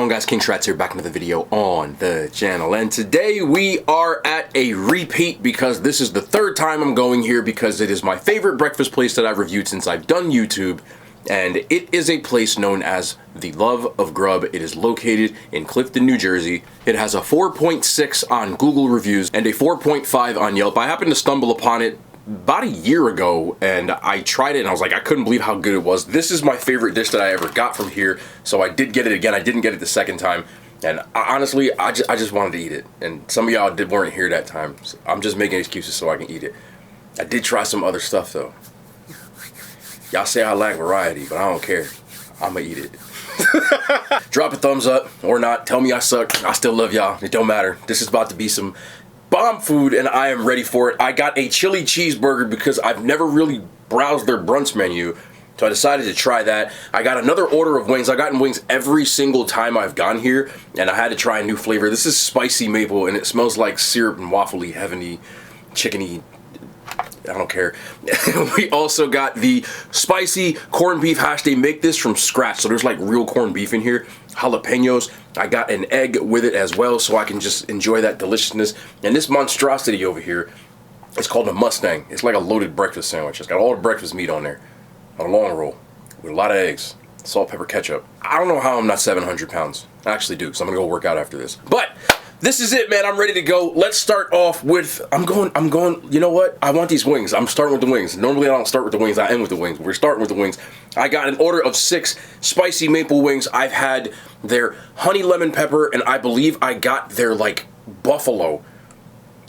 going on, guys? King Shrats here, back into the video on the channel, and today we are at a repeat because this is the third time I'm going here because it is my favorite breakfast place that I've reviewed since I've done YouTube, and it is a place known as the Love of Grub. It is located in Clifton, New Jersey. It has a 4.6 on Google reviews and a 4.5 on Yelp. I happened to stumble upon it about a year ago, and I tried it and I was like, I couldn't believe how good it was. This is my favorite dish that I ever got from here, so I did get it again. I didn't get it the second time, and honestly, I just wanted to eat it, and some of y'all weren't here that time, so I'm just making excuses so I can eat it. I did try some other stuff though. Y'all say I lack variety, but I don't care. I'ma eat it. Drop a thumbs up or not, tell me I suck, I still love y'all, it don't matter. This is about to be some bomb food and I am ready for it. I got a chili cheeseburger because I've never really browsed their brunch menu, so I decided to try that. I got another order of wings. I've gotten wings every single time I've gone here, and I had to try a new flavor. This is spicy maple and it smells like syrup and waffly, heavenly, chickeny, I don't care. We also got the spicy corned beef hash. They make this from scratch, so there's like real corned beef in here. Jalapenos. I got an egg with it as well, so I can just enjoy that deliciousness. And this monstrosity over here, it's called a Mustang. It's like a loaded breakfast sandwich. It's got all the breakfast meat on there, on a long roll, with a lot of eggs, salt, pepper, ketchup. I don't know how I'm not 700 pounds. I actually do, so I'm gonna go work out after this. But this is it, man. I'm ready to go. Let's start off with, I'm going, you know what? I want these wings. I'm starting with the wings. Normally I don't start with the wings, I end with the wings. We're starting with the wings. I got an order of 6 spicy maple wings. I've had their honey lemon pepper, and I believe I got their like buffalo.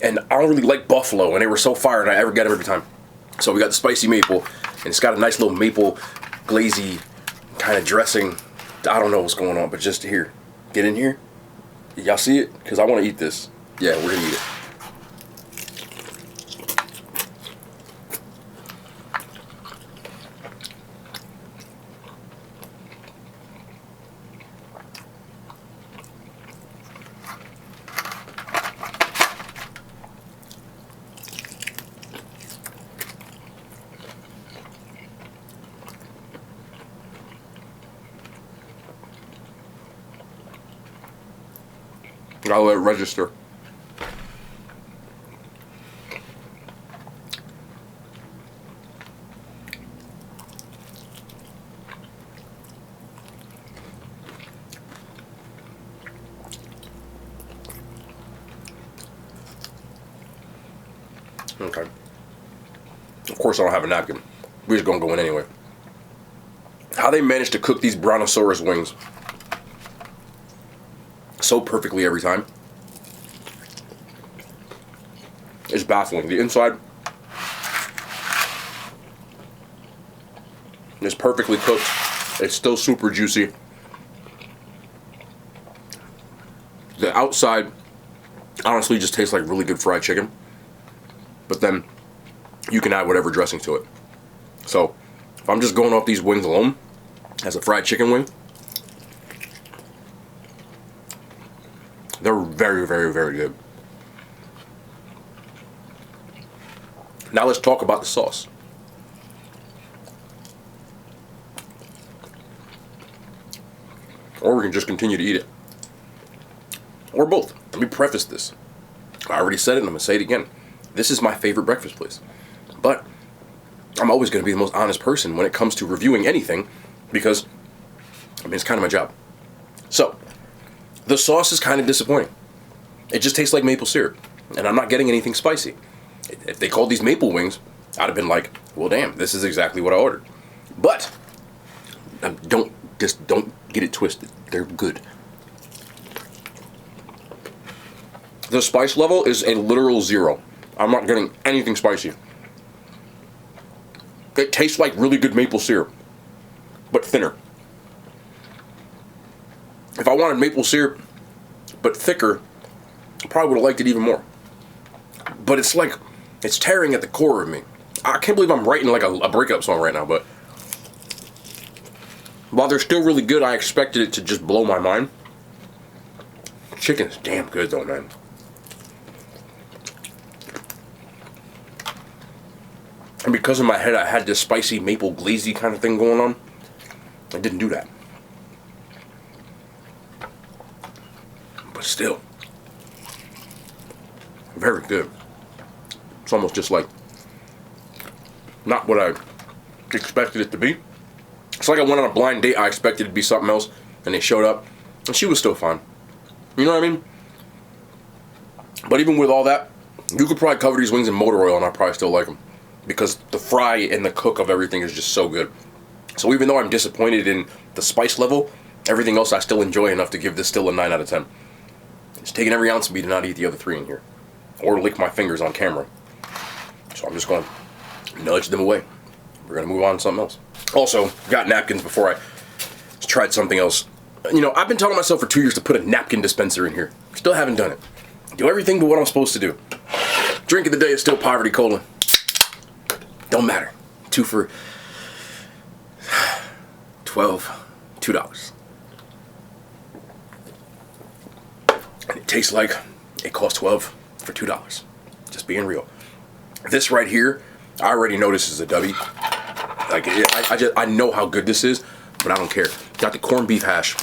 And I don't really like buffalo, and they were so fire, and I ever get them every time. So we got the spicy maple, and it's got a nice little maple glazy kind of dressing. I don't know what's going on, but just here. Get in here. Y'all see it? Because I want to eat this. Yeah, we're going to eat it. I'll let it register. Okay. Of course I don't have a napkin. We're just gonna go in anyway. How they managed to cook these Brontosaurus wings so perfectly every time is baffling. The inside is perfectly cooked. It's still super juicy. The outside honestly just tastes like really good fried chicken, but then you can add whatever dressing to it. So if I'm just going off these wings alone as a fried chicken wing, they're very, very, very good. Now let's talk about the sauce. Or we can just continue to eat it. Or both. Let me preface this. I already said it and I'm going to say it again. This is my favorite breakfast place. But I'm always going to be the most honest person when it comes to reviewing anything because, I mean, it's kind of my job. So, the sauce is kind of disappointing. It just tastes like maple syrup, and I'm not getting anything spicy. If they called these maple wings, I'd have been like, well, damn, this is exactly what I ordered. But don't get it twisted. They're good. The spice level is a literal 0. I'm not getting anything spicy. It tastes like really good maple syrup, but thinner. If I wanted maple syrup, but thicker, I probably would have liked it even more. But it's like, it's tearing at the core of me. I can't believe I'm writing like a breakup song right now, but while they're still really good, I expected it to just blow my mind. Chicken is damn good though, man. And because in my head I had this spicy maple glazy kind of thing going on, I didn't do that. but still, very good. It's almost just like not what I expected it to be. It's like I went on a blind date. I expected it to be something else, and they showed up, and she was still fine. You know what I mean? But even with all that, you could probably cover these wings in motor oil, and I probably still like them because the fry and the cook of everything is just so good. So even though I'm disappointed in the spice level, everything else I still enjoy enough to give this still a 9 out of 10. It's taking every ounce of me to not eat the other 3 in here, or lick my fingers on camera. So I'm just going to nudge them away. We're going to move on to something else. Also, got napkins before I tried something else. You know, I've been telling myself for 2 years to put a napkin dispenser in here. Still haven't done it. Do everything but what I'm supposed to do. Drink of the day is still poverty cola. Don't matter. 2 for $2. And it tastes like it costs $12 for $2. Just being real. This right here, I already know this is a W. Like, I know how good this is, but I don't care. Got the corned beef hash.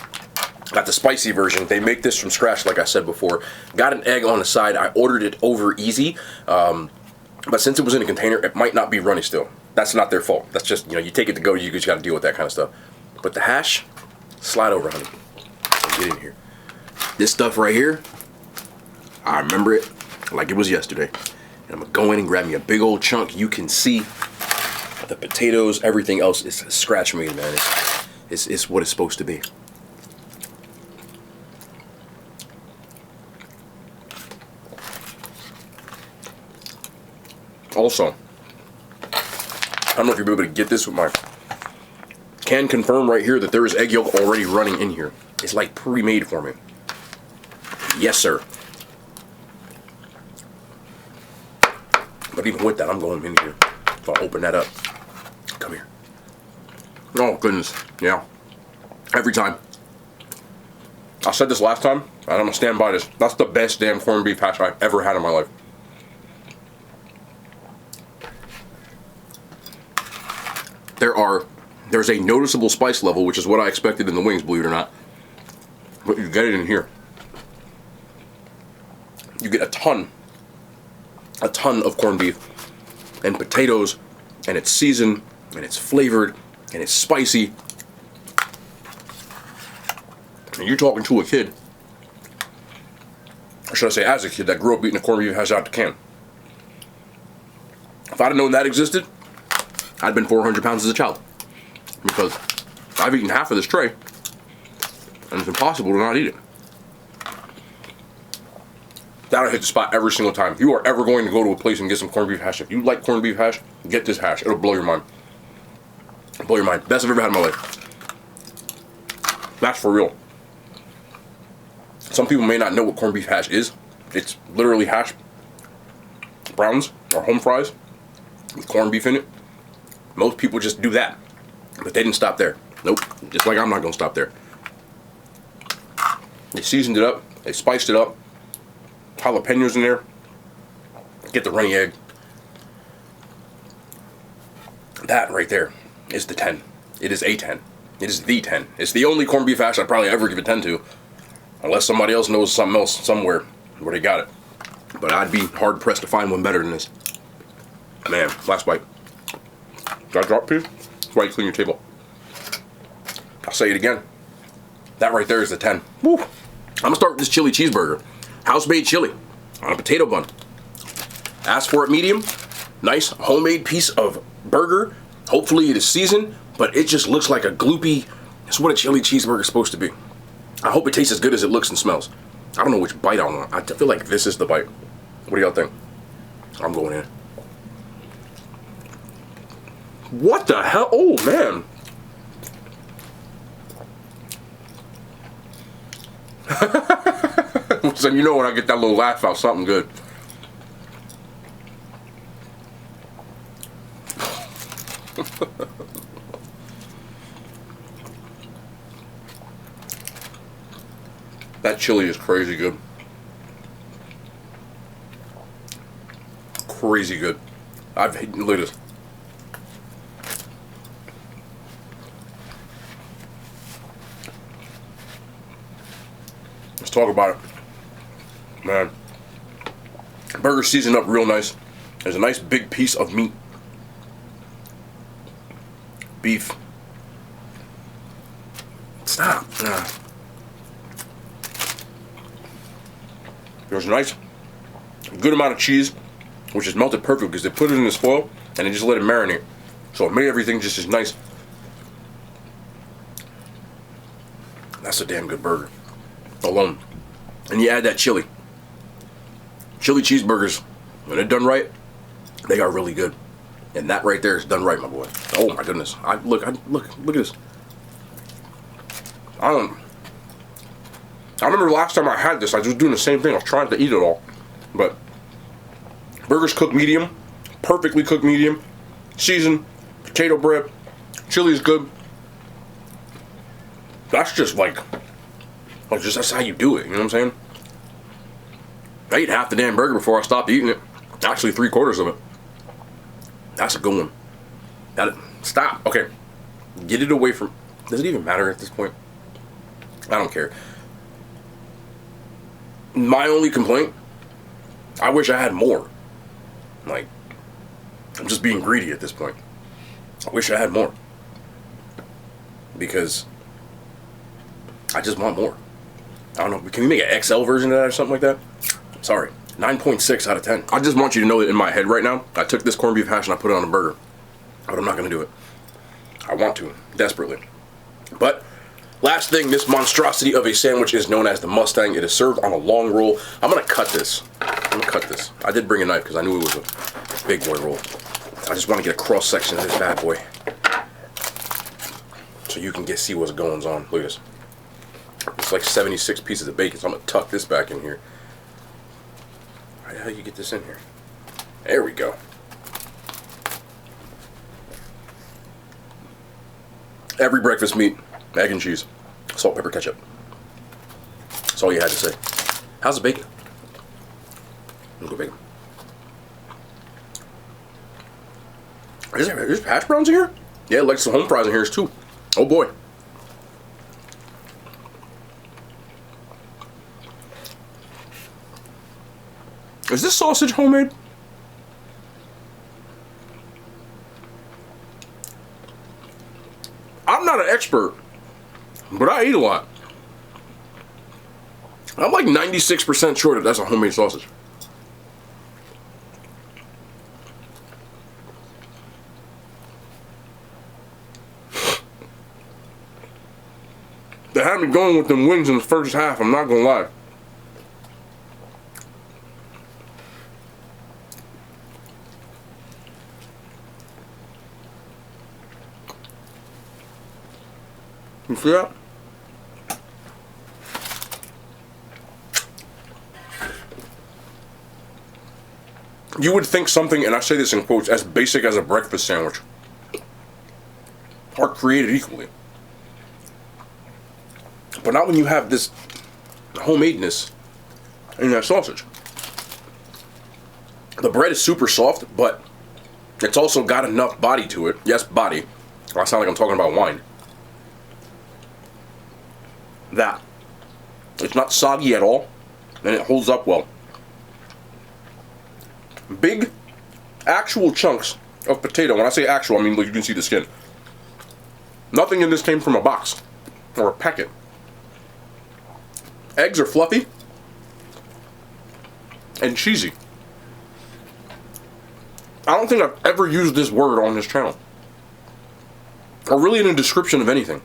Got the spicy version. They make this from scratch, like I said before. Got an egg on the side. I ordered it over easy, but since it was in a container, it might not be runny still. That's not their fault. That's just, you know, you take it to go, you just got to deal with that kind of stuff. But the hash, slide over, honey. Get in here. This stuff right here, I remember it like it was yesterday. And I'm going to go in and grab me a big old chunk. You can see the potatoes, everything else is scratch made, man. It's what it's supposed to be. Also, I don't know if you'll be able to get this with my... Can confirm right here that there is egg yolk already running in here. It's like pre-made for me. Yes, sir. But even with that, I'm going in here. So I'll open that up. Come here. Oh, goodness. Yeah. Every time. I said this last time, and I'm going to stand by this. That's the best damn corned beef hash I've ever had in my life. There's a noticeable spice level, which is what I expected in the wings, believe it or not. But you get it in here. You get a ton of corned beef and potatoes, and it's seasoned, and it's flavored, and it's spicy. And you're talking to a kid, or should I say as a kid, that grew up eating a corned beef hash out the can. If I'd have known that existed, I'd been 400 pounds as a child. Because I've eaten half of this tray, and it's impossible to not eat it. That'll hit the spot every single time. If you are ever going to go to a place and get some corned beef hash, if you like corned beef hash, get this hash. It'll blow your mind. Blow your mind. Best I've ever had in my life. That's for real. Some people may not know what corned beef hash is. It's literally hash browns or home fries with corned beef in it. Most people just do that. But they didn't stop there. Nope. Just like I'm not going to stop there. They seasoned it up. They spiced it up. Jalapenos in there. Get the runny egg. That right there is the 10. It is a 10. It is the 10. It's the only corned beef hash I'd probably ever give a 10 to. Unless somebody else knows something else somewhere where they got it. But I'd be hard pressed to find one better than this. Man, last bite. Did I drop a piece? That's why you clean your table. I'll say it again. That right there is the 10. Woo. I'm gonna start with this chili cheeseburger. House-made chili on a potato bun. Ask for it medium. Nice homemade piece of burger. Hopefully it is seasoned, but it just looks like a gloopy. It's what a chili cheeseburger is supposed to be. I hope it tastes as good as it looks and smells. I don't know which bite I want. I feel like this is the bite. What do y'all think? I'm going in. What the hell? Oh, man. So you know when I get that little laugh out, something good. That chili is crazy good. Crazy good. Look at this. Let's talk about it. Man, burger seasoned up real nice. There's a nice big piece of meat. Beef. Stop. There's a nice, good amount of cheese, which is melted perfect because they put it in this foil and they just let it marinate. So it made everything just as nice. That's a damn good burger alone. And you add that chili. Chili cheeseburgers, when they're done right, they are really good. And that right there is done right, my boy. Oh my goodness. Look at this. I remember last time I had this, I was doing the same thing. I was trying to eat it all. But burgers cooked medium, perfectly cooked medium, seasoned, potato bread, chili is good. That's just like that's how you do it, you know what I'm saying? I ate half the damn burger before I stopped eating it. Actually, 3/4 of it. That's a good one. Stop. Okay. Get it away from... Does it even matter at this point? I don't care. My only complaint, I wish I had more. Like, I'm just being greedy at this point. I wish I had more. Because I just want more. I don't know. Can we make an XL version of that or something like that? Sorry. 9.6 out of 10. I just want you to know that in my head right now, I took this corned beef hash and I put it on a burger. But I'm not going to do it. I want to, desperately. But, last thing, this monstrosity of a sandwich is known as the Mustang. It is served on a long roll. I'm going to cut this. I did bring a knife because I knew it was a big boy roll. I just want to get a cross section of this bad boy. So you can see what's going on. Look at this. It's like 76 pieces of bacon, so I'm going to tuck this back in here. How do you get this in here? There we go. Every breakfast meat, egg and cheese, salt, pepper, ketchup. That's all you had to say. How's the bacon? Let's go bacon. There's hash browns in here? Yeah, like some home fries in here too. Oh boy. Is this sausage homemade? I'm not an expert, but I eat a lot. I'm like 96% sure that that's a homemade sausage. They had me going with them wings in the first half, I'm not gonna lie. You see that? You would think something, and I say this in quotes, as basic as a breakfast sandwich are created equally. But not when you have this homemadeness in that sausage. The bread is super soft, but it's also got enough body to it. Yes, body. I sound like I'm talking about wine. That it's not soggy at all, and it holds up well. Big actual chunks of potato. When I say actual, I mean like you can see the skin. Nothing in this came from a box or a packet. Eggs are fluffy and cheesy. I don't think I've ever used this word on this channel, or really in a description of anything.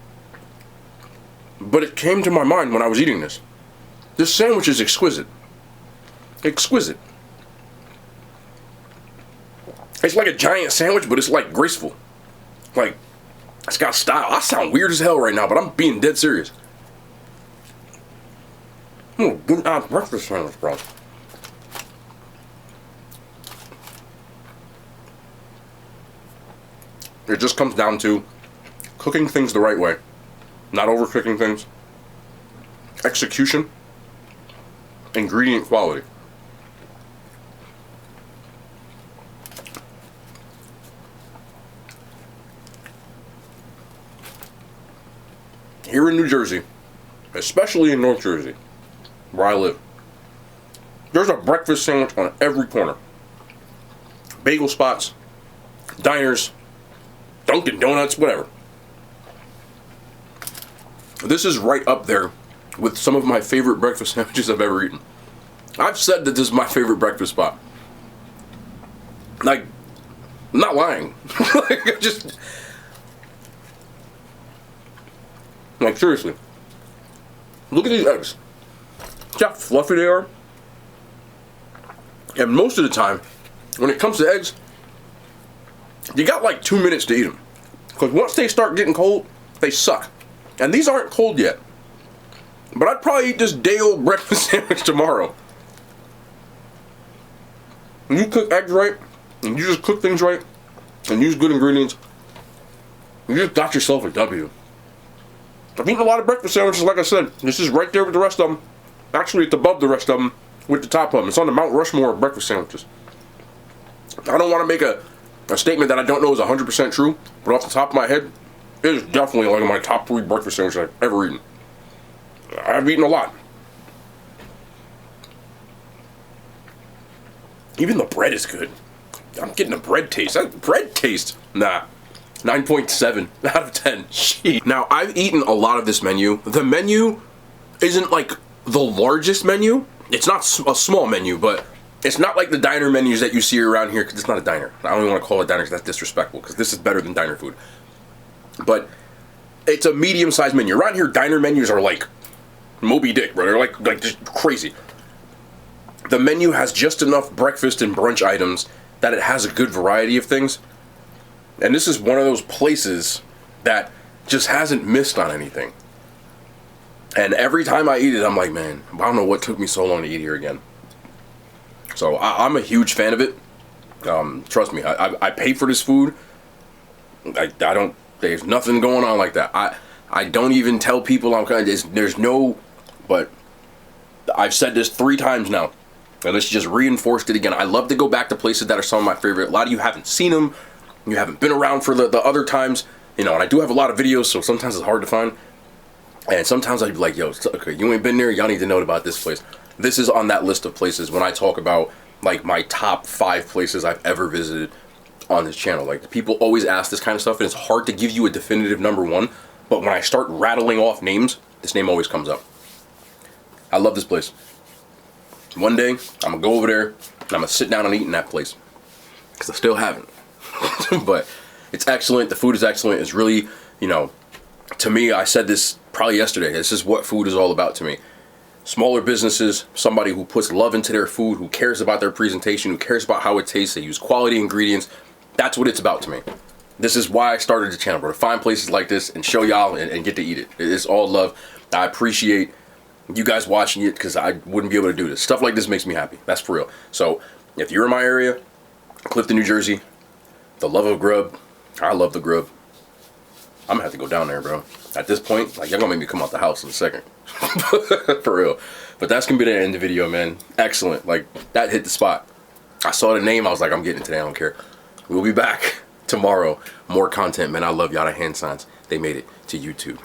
But it came to my mind when I was eating this. This sandwich is exquisite. Exquisite. It's like a giant sandwich, but it's like graceful. Like, it's got style. I sound weird as hell right now, but I'm being dead serious. Good breakfast sandwich, bro. It just comes down to cooking things the right way. Not overcooking things. Execution. Ingredient quality. Here in New Jersey, especially in North Jersey, where I live, There's a breakfast sandwich on every corner. Bagel spots, diners, Dunkin' Donuts, whatever. This is right up there with some of my favorite breakfast sandwiches I've ever eaten. I've said that this is my favorite breakfast spot. Like, I'm not lying. Like, seriously. Look at these eggs. See how fluffy they are? And most of the time, when it comes to eggs, you got like 2 minutes to eat them. Because once they start getting cold, they suck. And these aren't cold yet. But I'd probably eat this day-old breakfast sandwich tomorrow. When you cook eggs right, and you just cook things right, and use good ingredients, you just got yourself a W. I've eaten a lot of breakfast sandwiches, like I said. This is right there with the rest of them. Actually, it's above the rest of them with the top of them. It's on the Mount Rushmore of breakfast sandwiches. I don't want to make a statement that I don't know is 100% true, but off the top of my head, it is definitely like my top 3 breakfast sandwiches I've ever eaten. I've eaten a lot. Even the bread is good. I'm getting a bread taste. Bread taste? Nah. 9.7 out of 10. Jeez. Now, I've eaten a lot of this menu. The menu isn't like the largest menu. It's not a small menu, but it's not like the diner menus that you see around here, because it's not a diner. I don't even want to call it a diner because that's disrespectful, because this is better than diner food. But it's a medium-sized menu. Around here, diner menus are like Moby Dick, bro. They're like just crazy. The menu has just enough breakfast and brunch items that it has a good variety of things. And this is one of those places that just hasn't missed on anything. And every time I eat it, I'm like, man, I don't know what took me so long to eat here again. So I'm a huge fan of it. Trust me, I pay for this food. I don't, there's nothing going on like that. I don't even tell people I'm kind of, there's no, but I've said this 3 times now. And let's just reinforce it again. I love to go back to places that are some of my favorite. A lot of you haven't seen them. You haven't been around for the other times. You know, and I do have a lot of videos, so sometimes it's hard to find. And sometimes I'd be like, yo, okay, you ain't been there, y'all need to know about this place. This is on that list of places when I talk about, like, my top 5 places I've ever visited on this channel. Like, people always ask this kind of stuff, and it's hard to give you a definitive number 1. But when I start rattling off names, this name always comes up. I love this place. One day, I'm going to go over there, and I'm going to sit down and eat in that place. Because I still haven't. But it's excellent. The food is excellent. It's really, you know, to me, I said this probably yesterday. This is what food is all about to me. Smaller businesses, somebody who puts love into their food, who cares about their presentation, who cares about how it tastes, they use quality ingredients. That's what it's about to me. This is why I started the channel, bro. To find places like this and show y'all and get to eat it. It's all love. I appreciate you guys watching it, because I wouldn't be able to do this. Stuff like this makes me happy. That's for real. So if you're in my area, Clifton, New Jersey, the love of Grub, I love the Grub. I'm gonna have to go down there, bro. At this point, like, y'all gonna make me come out the house in a second. For real. But that's gonna be the end of the video, man. Excellent. Like, that hit the spot. I saw the name, I was like, I'm getting it today, I don't care. We'll be back tomorrow. More content, man. I love y'all. The hand signs, they made it to YouTube.